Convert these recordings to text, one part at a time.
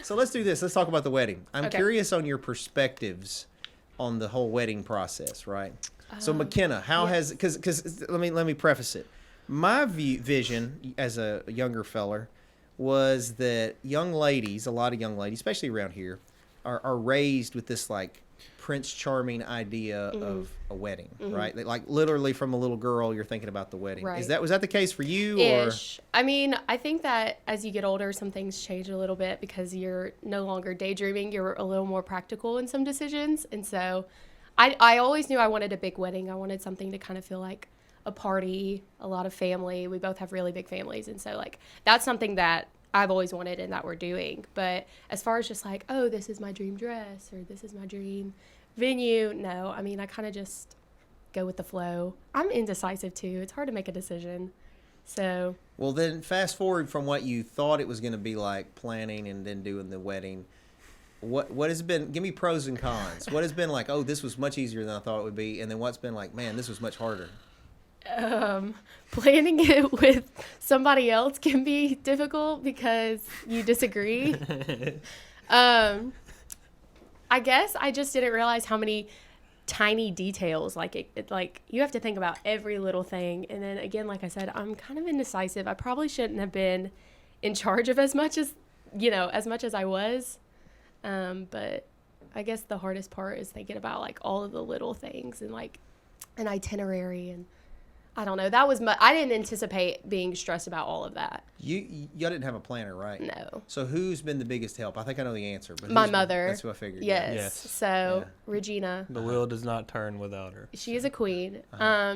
So let's do this. Let's talk about the wedding. I'm curious on your perspectives on the whole wedding process, right? So Mackenna, how has, because let me preface it. My vision as a younger feller was that young ladies, a lot of young ladies, especially around here, are raised with this like Prince Charming idea of a wedding, right? Like literally from a little girl, you're thinking about the wedding. Right. Was that the case for you? Ish. I mean, I think that as you get older, some things change a little bit because you're no longer daydreaming. You're a little more practical in some decisions. And so I always knew I wanted a big wedding. I wanted something to kind of feel like a party, a lot of family. We both have really big families. And so like that's something that I've always wanted and that we're doing. But as far as just like, oh, this is my dream dress or this is my dream venue, no. I mean, I kind of just go with the flow. I'm indecisive too. It's hard to make a decision. So. Well, then fast forward from what you thought it was going to be like planning and then doing the wedding. What has been, give me pros and cons. What has been like, oh, this was much easier than I thought it would be. And then what's been like, man, this was much harder. Planning it with somebody else can be difficult because you disagree. I guess I just didn't realize how many tiny details, like it like you have to think about every little thing. And then again, like I said, I'm kind of indecisive. I probably shouldn't have been in charge of as much as I was. But I guess the hardest part is thinking about like all of the little things and like an itinerary, and I don't know. That was I didn't anticipate being stressed about all of that. You didn't have a planner, right? No. So who's been the biggest help? I think I know the answer. But my mother. That's what I figured. Yes. So Regina. The wheel does not turn without her. She is a queen.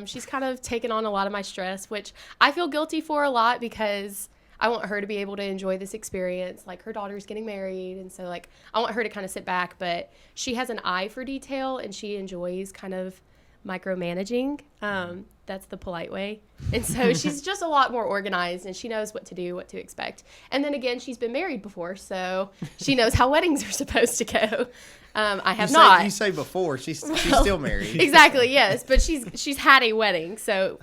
She's kind of taken on a lot of my stress, which I feel guilty for a lot because I want her to be able to enjoy this experience. Like her daughter's getting married, and so like I want her to kind of sit back, but she has an eye for detail and she enjoys kind of micromanaging. That's the polite way. And so she's just a lot more organized and she knows what to do, what to expect. And then again, she's been married before, so she knows how weddings are supposed to go. I have not. You say before, she's still married. Exactly, yes. But she's had a wedding, so,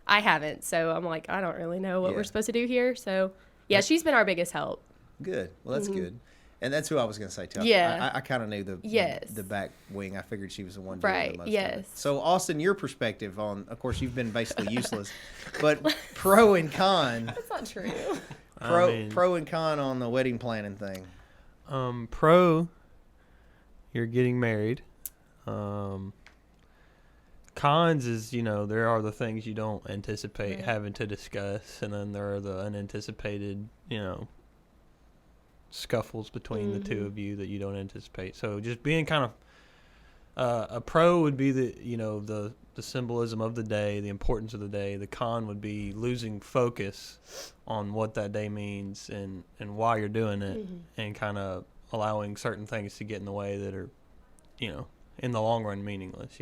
I haven't. So I'm like, I don't really know what we're supposed to do here. So, yeah, she's been our biggest help. Good. Well, that's good. And that's who I was going to say, too. Yeah. I kind of knew the back wing. I figured she was the one doing the most of it. So, Austin, your perspective on, of course, you've been basically useless, but pro and con. That's not true. Pro and con on the wedding planning thing. Pro, you're getting married. Cons is, there are the things you don't anticipate having to discuss, and then there are the unanticipated, scuffles between the two of you that you don't anticipate. So just being kind of a pro would be the symbolism of the day, the importance of the day. The con would be losing focus on what that day means and why you're doing it, and kind of allowing certain things to get in the way that are, in the long run meaningless,